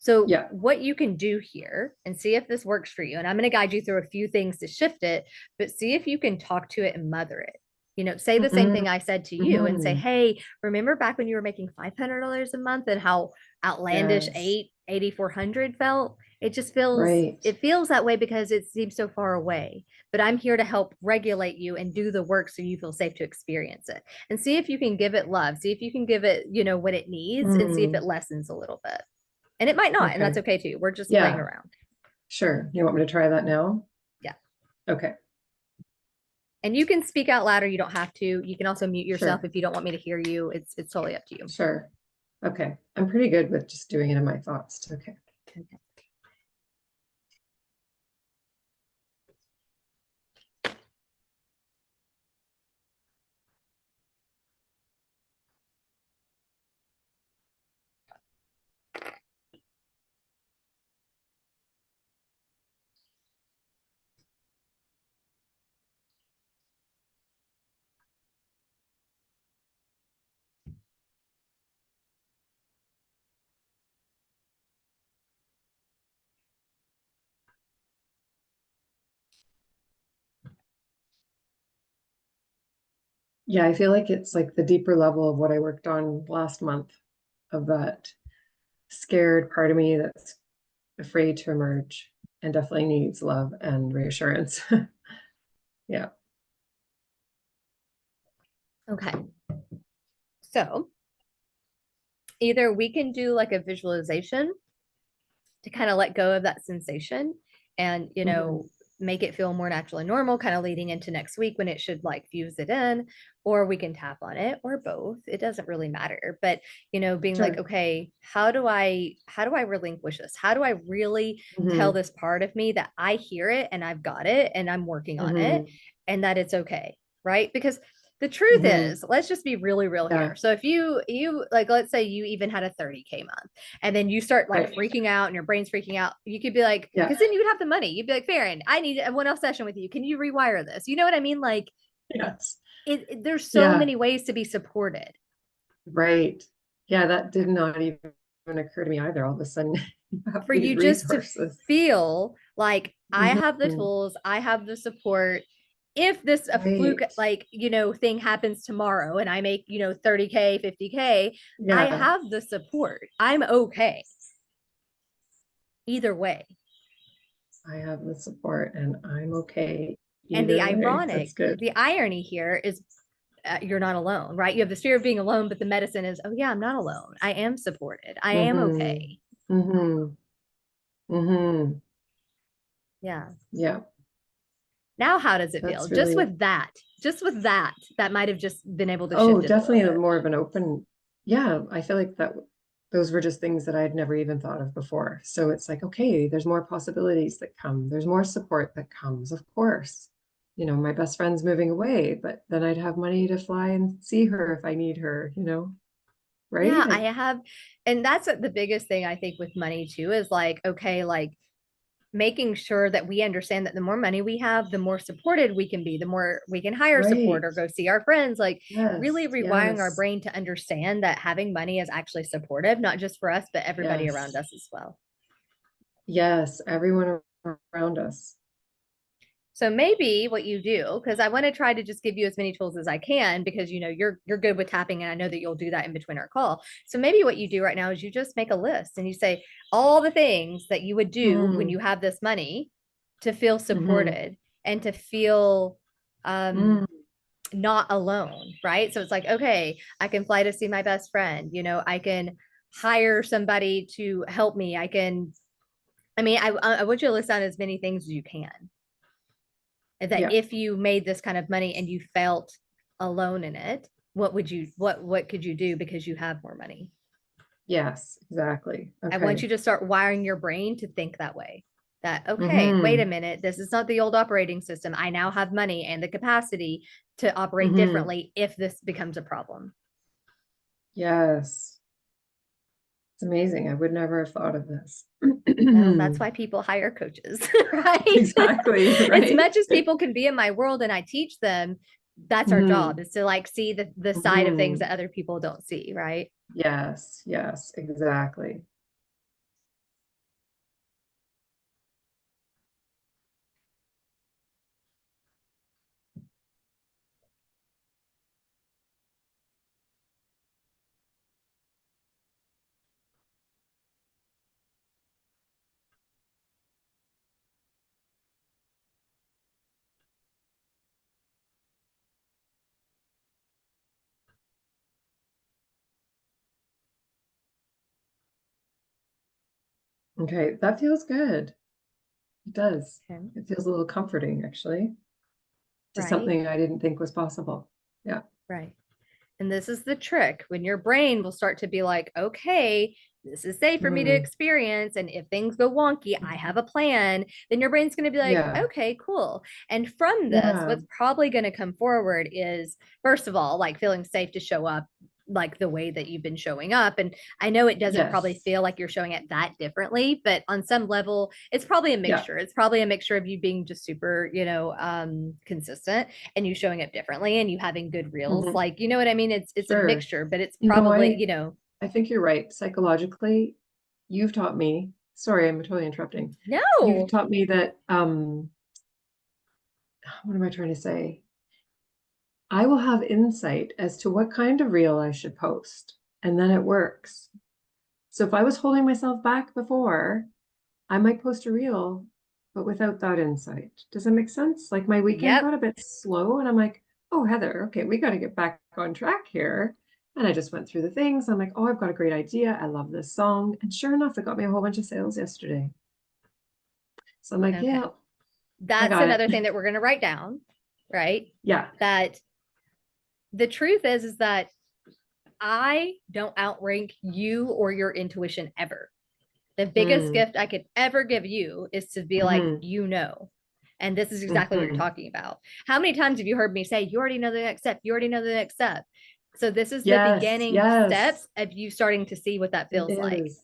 So Yeah. what you can do here and see if this works for you, and I'm going to guide you through a few things to shift it, but see if you can talk to it and mother it. Say the same thing I said to you and say, Mm-hmm. hey, remember back when you were making $500 a month and how outlandish Yes. 8,400 felt? It just feels, Right. it feels that way because it seems so far away. But I'm here to help regulate you and do the work so you feel safe to experience it. And see if you can give it love. See if you can give it, what it needs, and see if it Mm. lessens a little bit. And it might not, and that's Okay. okay too. We're just playing Yeah. around. Sure. You want me to try that now? Yeah. Okay. And you can speak out louder. You don't have to. You can also mute yourself Sure. if you don't want me to hear you. It's totally up to you. Sure. Okay. I'm pretty good with just doing it in my thoughts. Okay. Okay. Yeah, I feel like it's like the deeper level of what I worked on last month, of that scared part of me that's afraid to emerge and definitely needs love and reassurance. Yeah. Okay. So either we can do like a visualization to kind of let go of that sensation and, Mhm. make it feel more natural and normal, kind of leading into next week when it should like fuse it in, or we can tap on it, or both. It doesn't really matter. But, being like, Sure. okay, how do I relinquish this? How do I really tell Hmm. this part of me that I hear it and I've got it and I'm working on it Hmm. and that it's okay? Right. Because the truth Hmm. is, let's just be really real Yeah. here. So if you like, let's say you even had a 30K month and then you start like Right. freaking out and your brain's freaking out, you could be like, Yeah. because then you would have the money. You'd be like, Farron, I need a one-off session with you. Can you rewire this? You know what I mean? Like Yes. there's so Yeah. many ways to be supported Right. Yeah, that did not even occur to me either. All of a sudden, you have for these you just to resources. feel like I have the Mhm. tools, I have the support. If this a fluke Right. like thing happens tomorrow and I make 30K 50K, I Yeah, have the support. I'm okay either way. I have the support and I'm okay And either way. That's good. the irony here is you're not alone, right? You have this fear of being alone, but the medicine is, oh yeah, I'm not alone. I am supported. I am Mm-hmm. okay. Mm-hmm. Mm-hmm. Yeah. Yeah, Now, how does it feel? that's really, Just with that, that might have just been able to oh, shift it a little definitely bit. more of an open, yeah, I feel like that those were just things that I had never even thought of before. So it's like, okay, there's more possibilities that come. There's more support that comes, of course. My best friend's moving away, but then I'd have money to fly and see her if I need her, right? Yeah, I have, and that's the biggest thing I think with money too is like, okay, like making sure that we understand that the more money we have, the more supported we can be, the more we can hire support Right. or go see our friends, like really Yes, rewiring our yes, brain to understand that having money is actually supportive, not just for us, but everybody around yes, us as well. yes, everyone around us. So maybe what you do, because I want to try to just give you as many tools as I can, because you're good with tapping, and I know that you'll do that in between our call. So maybe what you do right now is you just make a list and you say all the things that you would do when Hmm. you have this money to feel Hmm. supported and to feel um Mm. not alone, right? So it's like, okay, I can fly to see my best friend, I can hire somebody to help me. I want you to list down as many things as you can that Yeah, if you made this kind of money and you felt alone in it, what could you do because you have more money? yes, exactly. I want Okay. you to start wiring your brain to think that way. That okay, wait a Hmm. minute, this is not the old operating system. I now have money and the capacity to operate Hmm. differently if this becomes a problem. Yes. It's amazing. I would never have thought of this. Well, that's why people hire coaches, right? Exactly, As right? much as people can be in my world and I teach them, that's our job, Hmm. is to like see the side of things Hmm. that other people don't see, right? Yes, yes, exactly. Okay, that feels good. It does. Okay. It feels a little comforting, actually, to Right. something I didn't think was possible. Yeah. Right. And this is the trick when your brain will start to be like, okay, this is safe for me to Mm. experience. And if things go wonky, I have a plan. Then your brain's going to be like, Yeah. okay, cool. And from this, Yeah. what's probably going to come forward is, first of all, like feeling safe to show up like the way that you've been showing up. And I know it doesn't probably Yes. feel like you're showing it that differently, but on some level, it's probably a Yeah. mixture. It's probably a mixture of you being just super, consistent and you showing up differently and you having good reels. Hmm. Like, you know what I mean? It's a Sure. mixture, but it's You know, probably, I think you're right. Psychologically, you've taught me, sorry, I'm totally interrupting. You've no. taught me that, what am I trying to say? I will have insight as to what kind of reel I should post, and then it works. So if I was holding myself back before, I might post a reel, but without that insight. Does that make sense? Like my weekend Yep. got a bit slow, and I'm like, oh, Heather, okay, we got to get back on track here. And I just went through the things. I'm like, oh, I've got a great idea. I love this song. And sure enough, it got me a whole bunch of sales yesterday. So I'm like, Okay. yeah, I That's got another thing it. that we're going to write down, right? Yeah. That the truth is that I don't outrank you or your intuition ever. The biggest Mm, gift I could ever give you is to be like, hmm. and this is exactly what you're Hmm. talking about. How many times have you heard me say, you already know the next step? You already know the next step. So this is the Yes, beginning yes, steps of you starting to see what that it feels like. is.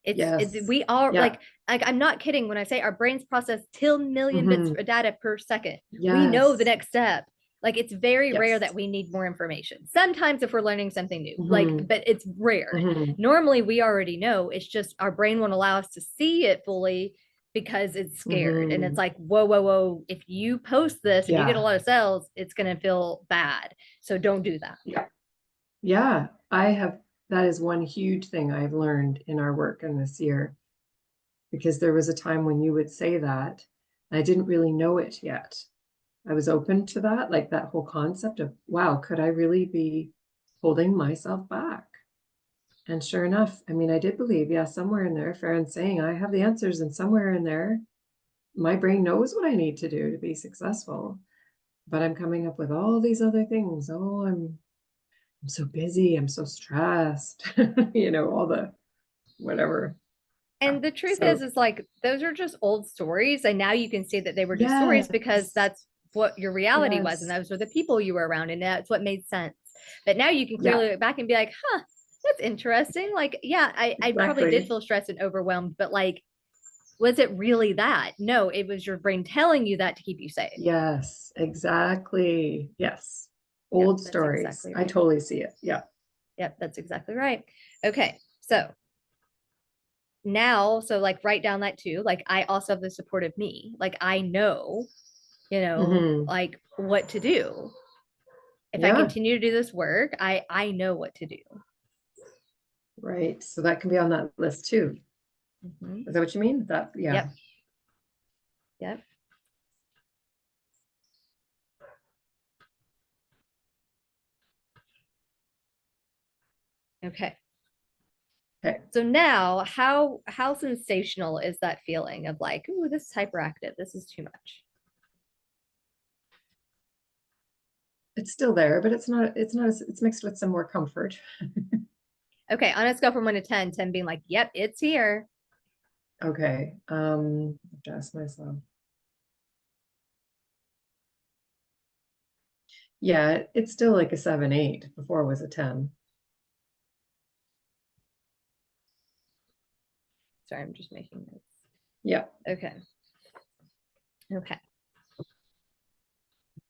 It's Yes. we are Yeah. like I'm not kidding when I say our brains process till million bits Hmm. of data per second. We know the Yes. next step. Like it's very rare Yes. that we need more information. Sometimes if we're learning something new, like, Hmm. but it's rare. Hmm. Normally we already know. It's just our brain won't allow us to see it fully because it's scared. And it's Hmm. like, whoa, whoa, whoa. If you post this and you get a Yeah. lot of sales, it's gonna feel bad. So don't do that. Yeah. Yeah. I have, that is one huge thing I've learned in our work in this year, because there was a time when you would say that, and I didn't really know it yet. I was open to that, like that whole concept of, wow, could I really be holding myself back? And sure enough, I mean, I did believe, yeah, somewhere in there, Farron's saying I have the answers, and somewhere in there, my brain knows what I need to do to be successful. But I'm coming up with all these other things. Oh, I'm so busy, I'm so stressed, all the whatever. Yeah. And the truth So is like those are just old stories. And now you can see that they were just stories because yes, that's what your reality was. And yes, those were the people you were around. And that's what made sense. But now you can yeah, clearly look back and be like, huh, that's interesting. Like, yeah, I probably did exactly. feel stressed and overwhelmed, but like, was it really that? No, it was your brain telling you that to keep you safe. Yes, exactly. Yes. Yep, Old that's stories. exactly I right. totally see it. Yeah. Yep, that's exactly right. Okay. So now, so like write down that too. Like I also have the support of me. Like I know Hmm. like what to do. If I Yeah. continue to do this work, I know what to do. Right. So that can be on that list too. Mhm. Is that what you mean? That, yeah. Yep. Yep. Okay. Okay. So now how sensational is that feeling of like, ooh, this is hyperactive. This is too much. It's still there, but it's not, it's mixed with some more comfort. Okay, on a scale from 1 to 10, 10 being like, yep, it's here. Okay. I have to ask myself. Yeah, it's still like a 7, 8. Before it was a 10. Sorry, I'm just making notes. Yeah. Okay. Okay.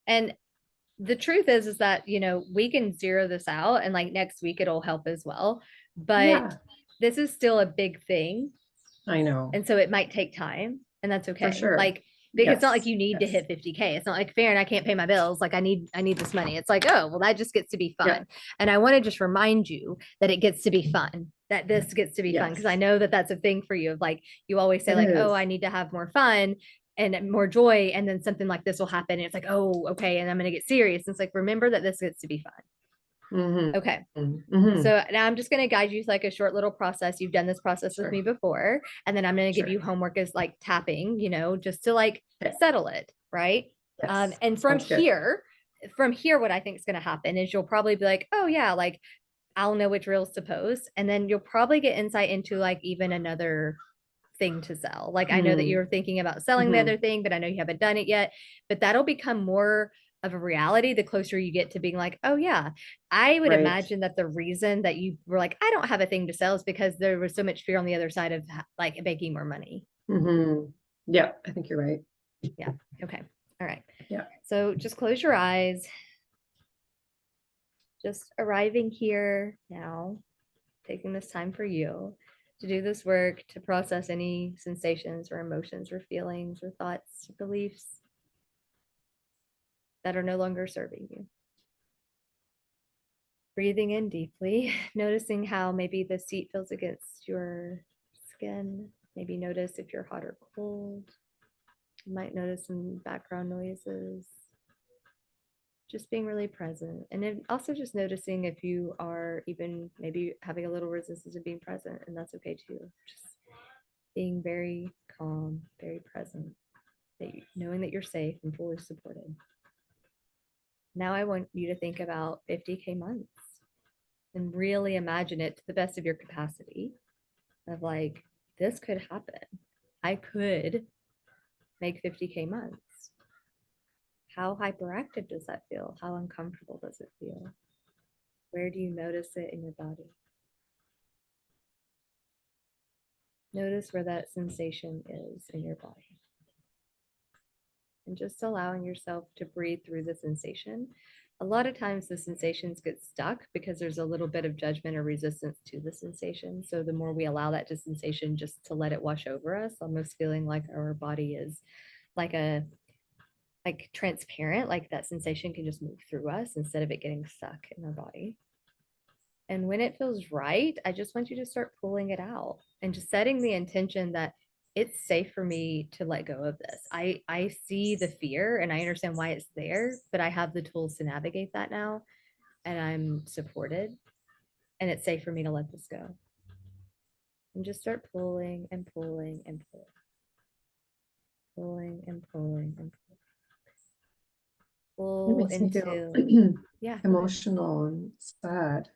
And the truth is that, we can zero this out and like next week it'll help as well. But Yeah, this is still a big thing. I know. And so it might take time, and that's For okay. sure. Like, because it's not like Yes. you need to Yes. hit 50K. It's not like fair and I can't pay my bills. Like I need this money. It's like, oh, well, that just gets to be Yeah. fun. And I want to just remind you that it gets to be fun, that this gets to be fun. Cause I Yes. know that that's a thing for you of like, you always say It like, oh, I is. need to have more fun and more joy. And then something like this will happen. And it's like, oh, okay. And I'm going to get serious. And it's like, remember that this gets to be fun. Mhm. Okay. Mhm. So now I'm just going to guide you to like a short little process. You've done this process with Sure. me before. And then I'm going to give Sure. you homework as like tapping, just to like Okay. settle it. Right. Yes. And Sounds good. from here, what I think is going to happen is you'll probably be like, oh yeah, like I'll know which reels to post. And then you'll probably get insight into like even another thing to sell. Like I know that Mm. you're thinking about selling the other Mhm. thing, but I know you haven't done it yet. But that'll become more of a reality the closer you get to being like, oh yeah, I would Right. imagine that the reason that you were like, I don't have a thing to sell is because there was so much fear on the other side of like making more money. Mhm. Yeah, I think you're right. Yeah. Okay. All right. Yeah. So just close your eyes. Just arriving here now, taking this time for you to do this work, to process any sensations or emotions or feelings or thoughts, or beliefs that are no longer serving you. Breathing in deeply, noticing how maybe the seat feels against your skin. Maybe notice if you're hot or cold. You might notice some background noises. Just being really present. And then also just noticing if you are even maybe having a little resistance to being present, and that's okay too. Just being very calm, very present, knowing that you're safe and fully supported. Now I want you to think about 50K months and really imagine it to the best of your capacity of like, this could happen. I could make 50K months. How hyperactive does that feel? How uncomfortable does it feel? Where do you notice it in your body? Notice where that sensation is in your body. And just allowing yourself to breathe through the sensation. A lot of times the sensations get stuck because there's a little bit of judgment or resistance to the sensation. So the more we allow that sensation just to let it wash over us, almost feeling like our body is like like transparent, like that sensation can just move through us instead of it getting stuck in our body. And when it feels right, I just want you to start pulling it out and just setting the intention that it's safe for me to let go of this. I see the fear and I understand why it's there, but I have the tools to navigate that now and I'm supported and it's safe for me to let this go. And just start pulling and pulling and pulling. Pulling and pulling and pulling. It Pull makes me feel into yeah, go ahead. emotional and sad.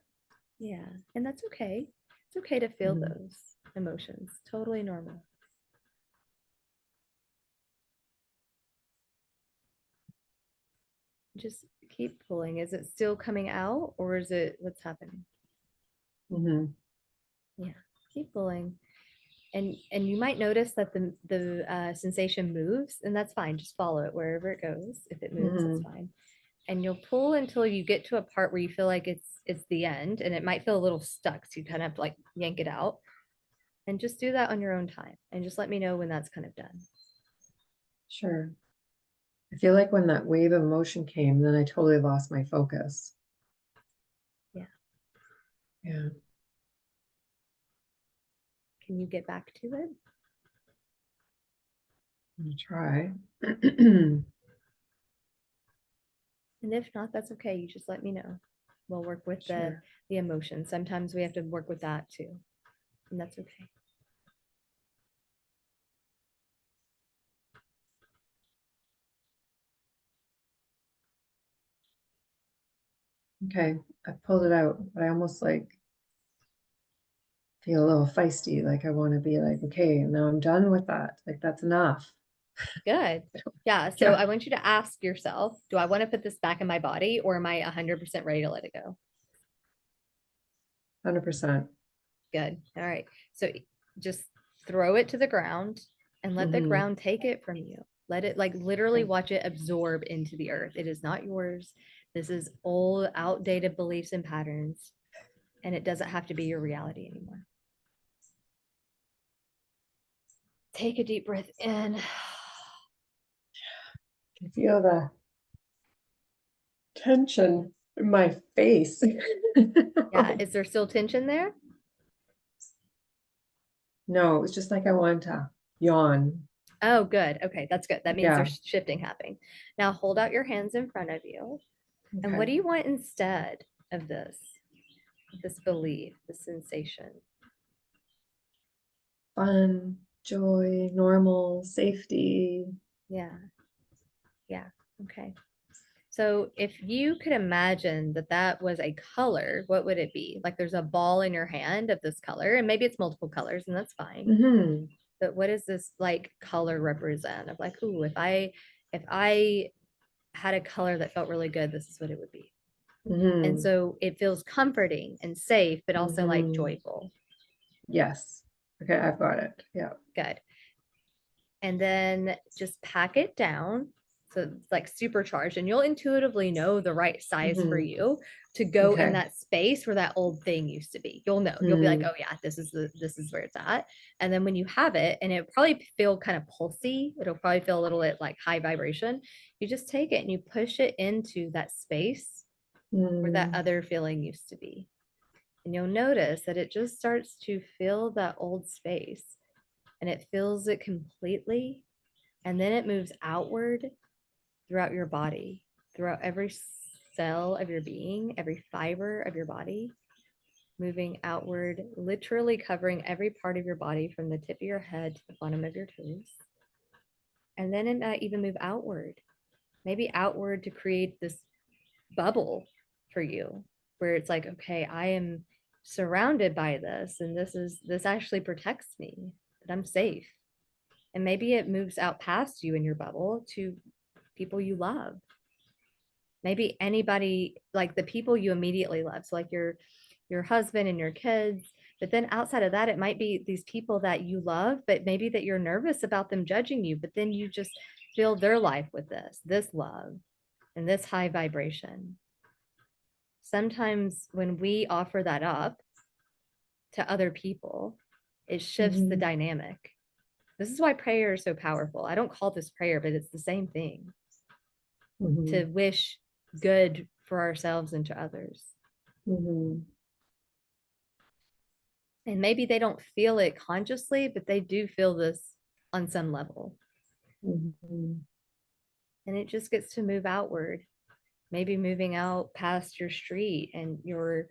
Yeah. And that's okay. It's okay to feel Mhm. those emotions. Totally normal. Just keep pulling. Is it still coming out or is it what's happening? Mhm. Yeah, keep pulling. And you might notice that the sensation moves, and that's fine. Just follow it wherever it goes. If it moves, it's Mhm. fine. And you'll pull until you get to a part where you feel like it's the end, and it might feel a little stuck. So you kind of have to like yank it out, and just do that on your own time. And just let me know when that's kind of done. Sure. I feel like when that wave of emotion came, then I totally lost my focus. Yeah. Yeah. Can you get back to it? I'm gonna try. And if not, that's okay. You just let me know. We'll work with Sure. the emotion. Sometimes we have to work with that too, and that's okay. Okay. I pulled it out, but I almost like feel a little feisty. Like I want to be like, okay, now I'm done with that. Like that's enough. Good. Yeah. So Yeah. I want you to ask yourself, do I want to put this back in my body or am I 100% ready to let it go? 100%. Good. All right. So just throw it to the ground and let the Mm-hmm. ground take it from you. Let it like literally Okay. watch it absorb into the earth. It is not yours. This is old, outdated beliefs and patterns, and it doesn't have to be your reality anymore. Take a deep breath in. I feel the tension in my face. Yeah. Is there still tension there? No, it's just like I wanted to yawn. Oh, good. Okay, that's good. That means Yeah. there's shifting happening. Now hold out your hands in front of you. And what Okay. do you want instead? of this belief, this sensation? Fun, joy, normal, safety. Yeah. Yeah. Okay. So if you could imagine that that was a color, what would it be? Like there's a ball in your hand of this color, and maybe it's multiple colors, and that's fine. Hmm. But what does this like color represent? Of like, ooh, if I had a color that felt really good, this is what it would be. And Hmm. so it feels comforting and safe, but also like Hmm. joyful. Yes. Okay, I've got it. Yeah. Good. And then just pack it down. So it's like supercharged, and you'll intuitively know the right size for Hmm. you to go in Okay. that space where that old thing used to be. You'll know. You'll be like, Hmm. oh yeah, this is where it's at. And then when you have it, and it probably feel kind of pulsy, it'll probably feel a little bit like high vibration. You just take it and you push it into that space where that Hmm. other feeling used to be. And you'll notice that it just starts to fill that old space, and it fills it completely. And then it moves outward throughout your body, throughout every cell of your being, every fiber of your body, moving outward, literally covering every part of your body from the tip of your head to the bottom of your toes. And then it might even move outward, maybe outward to create this bubble for you where it's like, okay, I am surrounded by this, and this actually protects me, that I'm safe. And maybe it moves out past you in your bubble to people you love, maybe anybody, like the people you immediately love, so like your husband and your kids. But then outside of that, it might be these people that you love, but maybe that you're nervous about them judging you, but then you just fill their life with this love and this high vibration. Sometimes when we offer that up to other people, it shifts the Hmm. dynamic. This is why prayer is so powerful. I don't call this prayer, but it's the same thing, to Hmm. wish good for ourselves and to others. Hmm. And maybe they don't feel it consciously, but they do feel this on some level. Hmm. And it just gets to move outward, maybe moving out past your street and your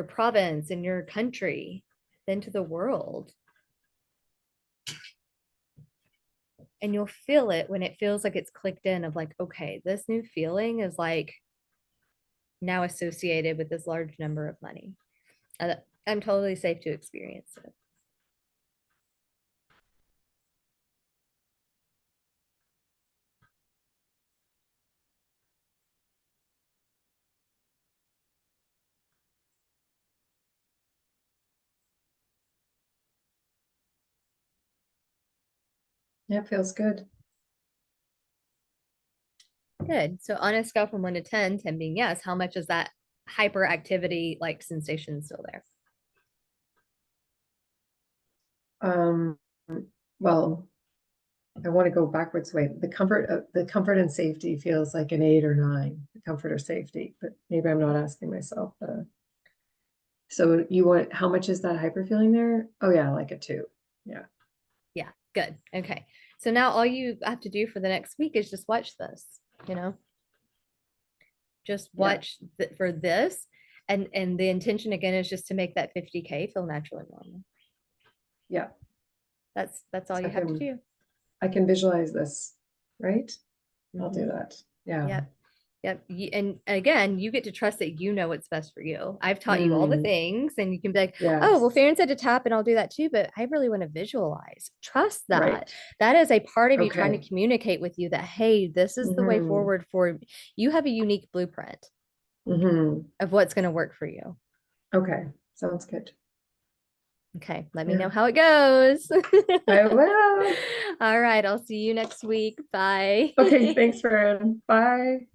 province and your country, then to the world. And you'll feel it when it feels like it's clicked in of like, okay, this new feeling is like now associated with this large number of money. I'm totally safe to experience it. Yeah, it feels good. Good. So on a scale from 1 to 10, 10 being yes, how much is that hyperactivity like sensation still there? Um, well, I want to go backwards way. The comfort and safety feels like an 8 or 9, the comfort or safety, but maybe I'm not asking myself. So you want, how much is that hyper feeling there? Oh yeah, like a 2. Yeah. Yeah, good. Okay. So now all you have to do for the next week is just watch this, you know, just Yeah. watch for this. And the intention again is just to make that 50K feel natural and normal. Yeah. That's all So you have to do. I can visualize this, right? I'll do Mhm. that. Yeah. Yep. Yep. And again, you get to trust that you know what's best for you. I've taught you all the Mm, things, and you can be like, oh, well, yes. Farron said to tap, and I'll do that too. But I really want to visualize. Trust that. Right. That is a part of you trying Okay. to communicate with you that, hey, this is the way Hmm. forward for you. Have a unique blueprint Hmm. of what's going to work for you. Okay. Sounds good. Okay. Let me Yeah. know how it goes. I will. All right. I'll see you next week. Bye. Okay. Thanks, Fern. Bye.